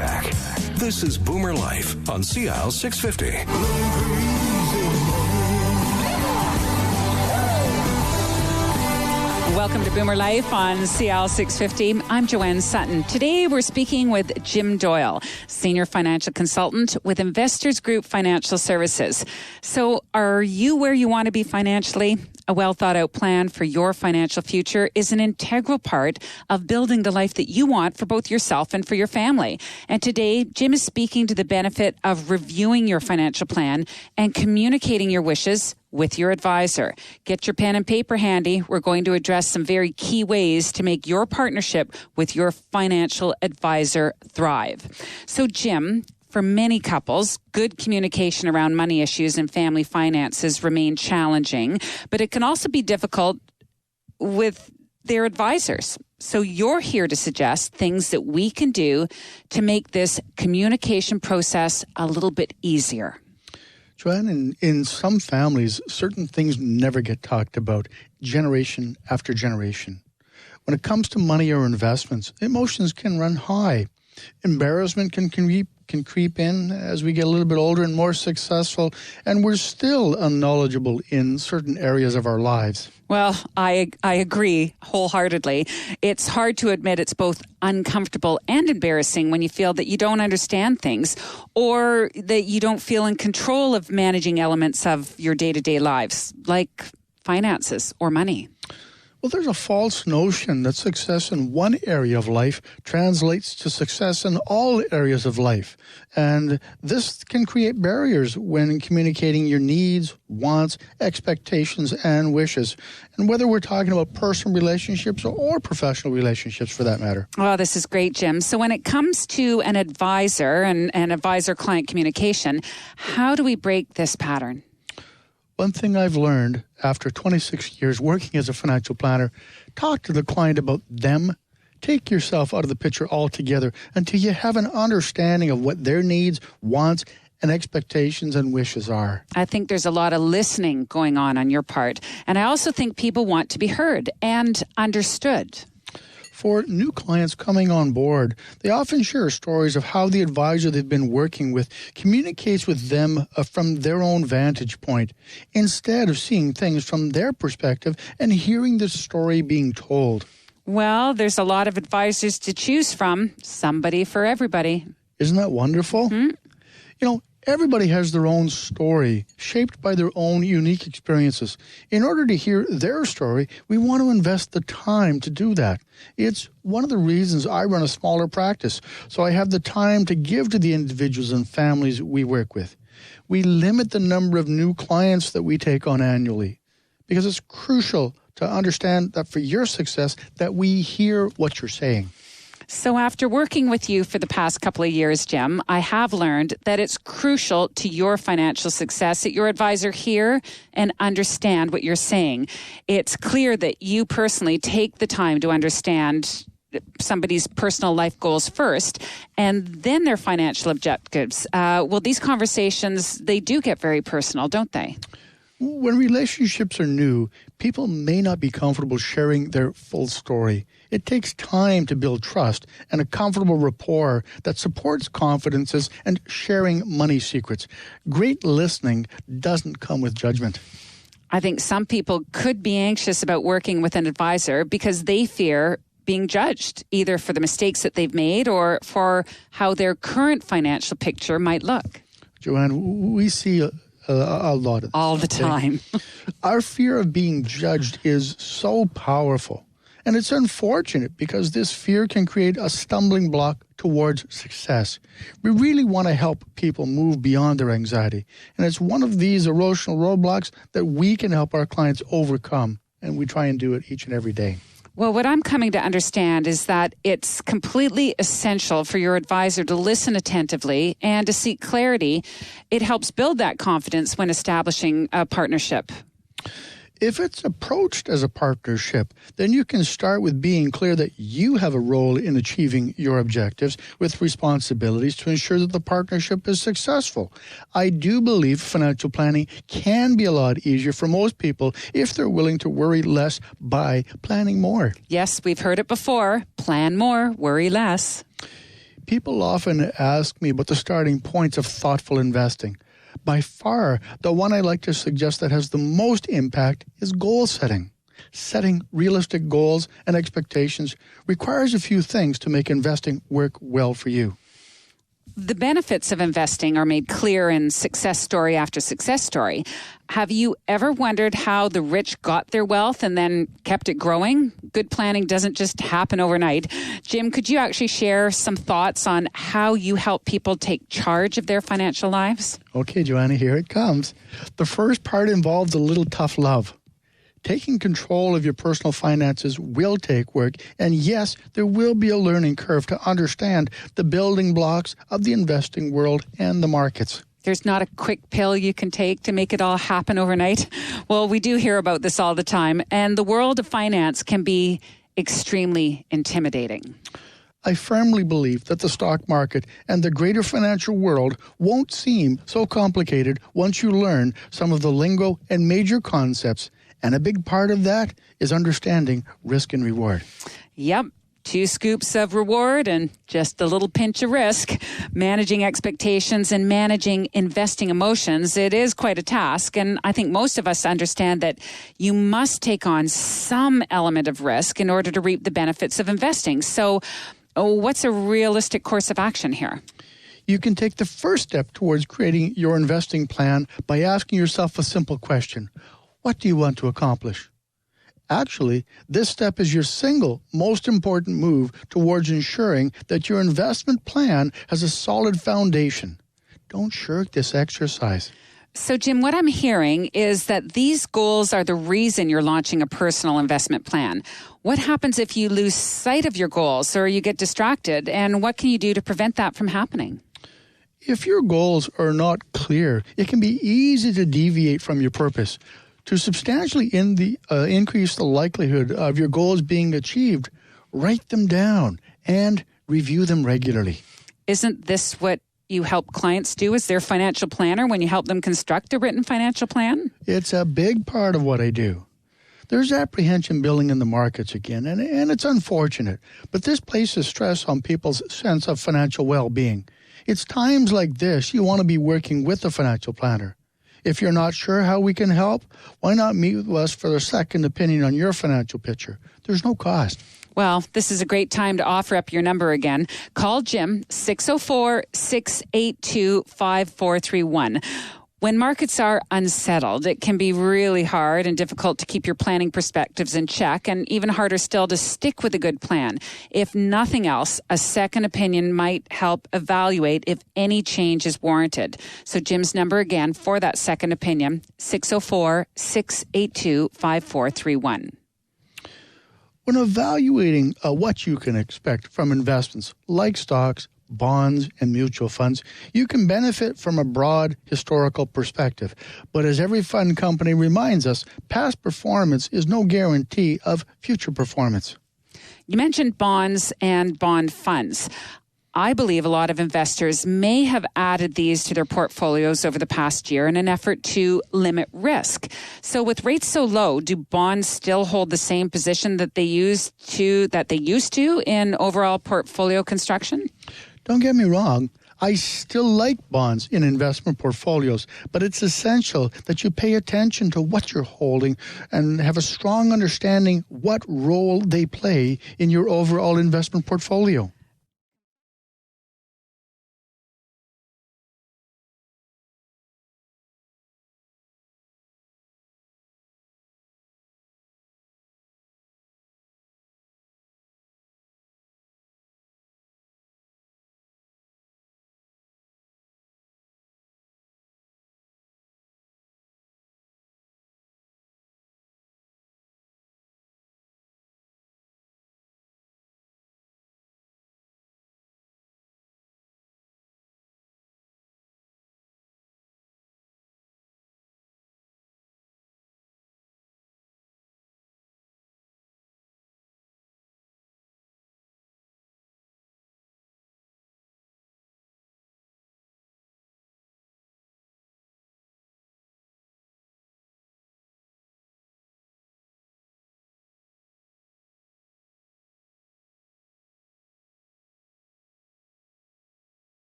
back. This is Boomer Life on CL 650. Welcome to Boomer Life on CL 650. I'm Joanne Sutton. Today we're speaking with JimeDoyle, Senior Financial Consultant with Investors Group Financial Services. So are you where you want to be financially? A well-thought-out plan for your financial future is an integral part of building the life that you want for both yourself and for your family. And today, Jim is speaking to the benefit of reviewing your financial plan and communicating your wishes with your advisor. Get your pen and paper handy. We're going to address some very key ways to make your partnership with your financial advisor thrive. So, Jim, for many couples, good communication around money issues and family finances remain challenging, but it can also be difficult with their advisors. So you're here to suggest things that we can do to make this communication process a little bit easier. Joanne, in some families, certain things never get talked about generation after generation. When it comes to money or investments, emotions can run high. Embarrassment can creep in as we get a little bit older and more successful, and we're still unknowledgeable in certain areas of our lives. Well, I agree wholeheartedly. It's hard to admit it's both uncomfortable and embarrassing when you feel that you don't understand things or that you don't feel in control of managing elements of your day-to-day lives, like finances or money. Well, there's a false notion that success in one area of life translates to success in all areas of life. And this can create barriers when communicating your needs, wants, expectations, and wishes. And whether we're talking about personal relationships or professional relationships for that matter. Oh, this is great, Jim. So when it comes to an advisor and advisor-client communication, how do we break this pattern? One thing I've learned after 26 years working as a financial planner, talk to the client about them. Take yourself out of the picture altogether until you have an understanding of what their needs, wants, and expectations and wishes are. I think there's a lot of listening going on your part. And I also think people want to be heard and understood. For new clients coming on board, they often share stories of how the advisor they've been working with communicates with them from their own vantage point, instead of seeing things from their perspective and hearing the story being told. Well, there's a lot of advisors to choose from. Somebody for everybody. Isn't that wonderful? Mm-hmm. You know, everybody has their own story, shaped by their own unique experiences. In order to hear their story, we want to invest the time to do that. It's one of the reasons I run a smaller practice, so I have the time to give to the individuals and families we work with. We limit the number of new clients that we take on annually because it's crucial to understand that for your success, that we hear what you're saying. So after working with you for the past couple of years, Jim, I have learned that it's crucial to your financial success that your advisor hear and understand what you're saying. It's clear that you personally take the time to understand somebody's personal life goals first and then their financial objectives. Well, these conversations, they do get very personal, don't they? When relationships are new, people may not be comfortable sharing their full story. It takes time to build trust and a comfortable rapport that supports confidences and sharing money secrets. Great listening doesn't come with judgment. I think some people could be anxious about working with an advisor because they fear being judged, either for the mistakes that they've made or for how their current financial picture might look. Joanne, we see a lot of this. All the time. Our fear of being judged is so powerful. And it's unfortunate because this fear can create a stumbling block towards success. We really want to help people move beyond their anxiety. And it's one of these emotional roadblocks that we can help our clients overcome. And we try and do it each and every day. Well, what I'm coming to understand is that it's completely essential for your advisor to listen attentively and to seek clarity. It helps build that confidence when establishing a partnership. If it's approached as a partnership, then you can start with being clear that you have a role in achieving your objectives with responsibilities to ensure that the partnership is successful. I do believe financial planning can be a lot easier for most people if they're willing to worry less by planning more. Yes, we've heard it before. Plan more, worry less. People often ask me about the starting points of thoughtful investing. By far, the one I like to suggest that has the most impact is goal setting. Setting realistic goals and expectations requires a few things to make investing work well for you. The benefits of investing are made clear in success story after success story. Have you ever wondered how the rich got their wealth and then kept it growing? Good planning doesn't just happen overnight. Jim, could you actually share some thoughts on how you help people take charge of their financial lives? Okay, Joanna, here it comes. The first part involves a little tough love. Taking control of your personal finances will take work, and yes, there will be a learning curve to understand the building blocks of the investing world and the markets. There's not a quick pill you can take to make it all happen overnight. Well, we do hear about this all the time, and the world of finance can be extremely intimidating. I firmly believe that the stock market and the greater financial world won't seem so complicated once you learn some of the lingo and major concepts. And a big part of that is understanding risk and reward. Yep. 2 scoops of reward and just a little pinch of risk. Managing expectations and managing investing emotions, it is quite a task. And I think most of us understand that you must take on some element of risk in order to reap the benefits of investing. So what's a realistic course of action here? You can take the first step towards creating your investing plan by asking yourself a simple question. What do you want to accomplish? Actually, this step is your single most important move towards ensuring that your investment plan has a solid foundation. Don't shirk this exercise. So, Jim, what I'm hearing is that these goals are the reason you're launching a personal investment plan. What happens if you lose sight of your goals or you get distracted, and what can you do to prevent that from happening? If your goals are not clear, it can be easy to deviate from your purpose. To substantially increase the likelihood of your goals being achieved, write them down and review them regularly. Isn't this what you help clients do as their financial planner when you help them construct a written financial plan? It's a big part of what I do. There's apprehension building in the markets again, and it's unfortunate, but this places stress on people's sense of financial well-being. It's times like this you want to be working with a financial planner. If you're not sure how we can help, why not meet with us for a second opinion on your financial picture? There's no cost. Well, this is a great time to offer up your number again. Call Jim, 604-682-5431. When markets are unsettled, it can be really hard and difficult to keep your planning perspectives in check, and even harder still to stick with a good plan. If nothing else, a second opinion might help evaluate if any change is warranted. So Jim's number again for that second opinion, 604-682-5431. When evaluating what you can expect from investments like stocks, bonds, and mutual funds, you can benefit from a broad historical perspective. But as every fund company reminds us, past performance is no guarantee of future performance. You mentioned bonds and bond funds. I believe a lot of investors may have added these to their portfolios over the past year in an effort to limit risk. So with rates so low, do bonds still hold the same position that they used to in overall portfolio construction? Don't get me wrong, I still like bonds in investment portfolios, but it's essential that you pay attention to what you're holding and have a strong understanding what role they play in your overall investment portfolio.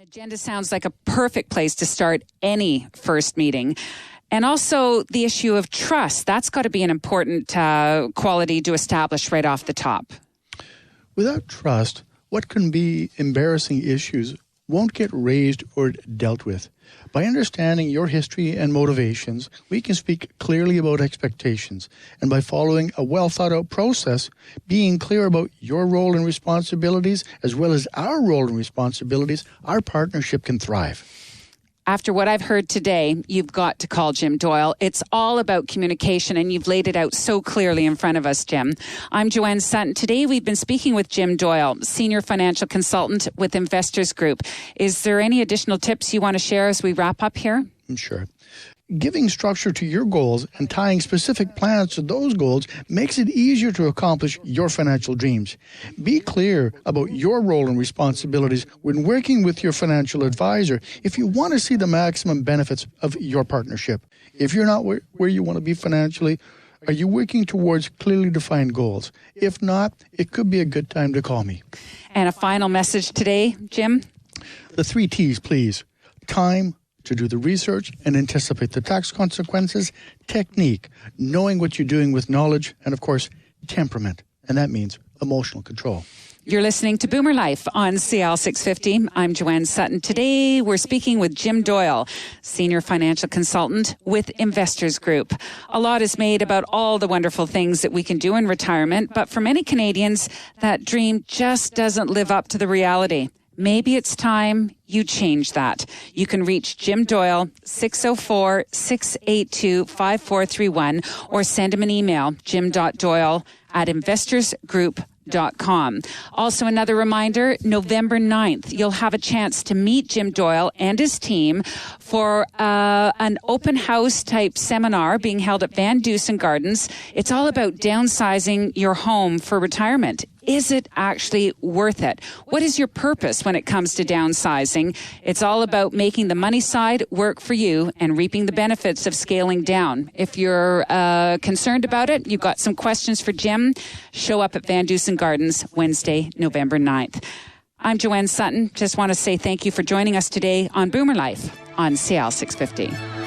Agenda sounds like a perfect place to start any first meeting. And also the issue of trust. That's got to be an important quality to establish right off the top. Without trust, what can be embarrassing issues won't get raised or dealt with. By understanding your history and motivations, we can speak clearly about expectations. And by following a well-thought-out process, being clear about your role and responsibilities, as well as our role and responsibilities, our partnership can thrive. After what I've heard today, you've got to call Jim Doyle. It's all about communication, and you've laid it out so clearly in front of us, Jim. I'm Joanne Sutton. Today, we've been speaking with Jim Doyle, Senior Financial Consultant with Investors Group. Is there any additional tips you want to share as we wrap up here? Sure. Giving structure to your goals and tying specific plans to those goals makes it easier to accomplish your financial dreams. Be clear about your role and responsibilities when working with your financial advisor if you want to see the maximum benefits of your partnership. If you're not where you want to be financially, are you working towards clearly defined goals? If not, it could be a good time to call me. And a final message today, Jim? The 3 T's, please. Time, to do the research and anticipate the tax consequences. Technique, knowing what you're doing with knowledge. And of course, temperament. And that means emotional control. You're listening to Boomer Life on CL 650. I'm Joanne Sutton. Today, we're speaking with Jim Doyle, Senior Financial Consultant with Investors Group. A lot is made about all the wonderful things that we can do in retirement, but for many Canadians, that dream just doesn't live up to the reality. Maybe it's time you change that. You can reach Jim Doyle, 604-682-5431, or send him an email, jim.doyle@investorsgroup.com. Also, another reminder, November 9th, you'll have a chance to meet Jim Doyle and his team for an open house type seminar being held at Van Dusen Gardens. It's all about downsizing your home for retirement. Is it actually worth it? What is your purpose when it comes to downsizing? It's all about making the money side work for you and reaping the benefits of scaling down. If you're concerned about it, you've got some questions for Jim, show up at Van Dusen Gardens Wednesday, November 9th. I'm Joanne Sutton. Just want to say thank you for joining us today on Boomer Life on CL 650.